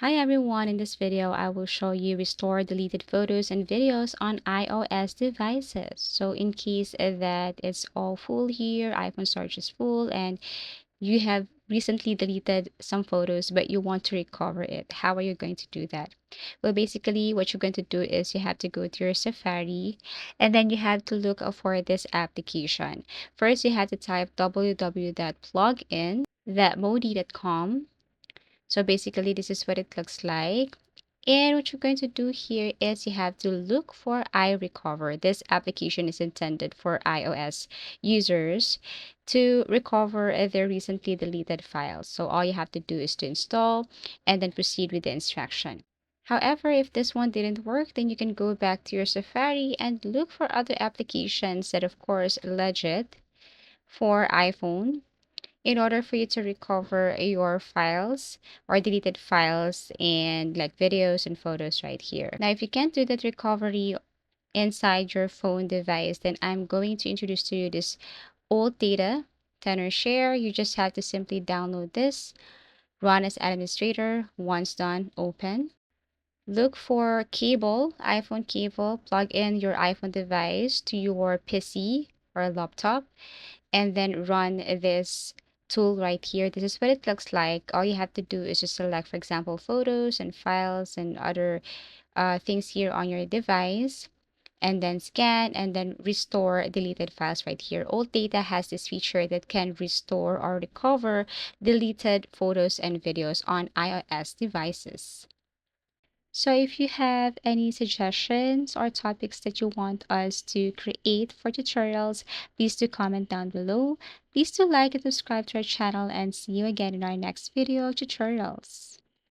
Hi everyone, in this video I will show you restore deleted photos and videos on iOS devices. So in case that it's all full here, iPhone storage is full and you have recently deleted some photos but you want to recover it, how are you going to do that? Well, basically what you're going to do is you have to go to your Safari and then you have to look out for this application. First you have to type www.plugin.modi.com. So basically, this is what it looks like. And what you're going to do here is you have to look for iRecover. This application is intended for iOS users to recover their recently deleted files. So all you have to do is to install and then proceed with the instruction. However, if this one didn't work, then you can go back to your Safari and look for other applications that, of course, legit for iPhone in order for you to recover your files or deleted files and like videos and photos right here. Now, if you can't do that recovery inside your phone device, then I'm going to introduce to you this old data tenor share. You just have to simply download this, run as administrator. Once done, open. Look for cable, iPhone cable, plug in your iPhone device to your PC or laptop and then run this tool right here. This is what it looks like. All you have to do is just select, for example, photos and files and other things here on your device, and then scan and then restore deleted files right here. Old Data has this feature that can restore or recover deleted photos and videos on iOS devices. So if you have any suggestions or topics that you want us to create for tutorials, please do comment down below. Please do like and subscribe to our channel and see you again in our next video tutorials.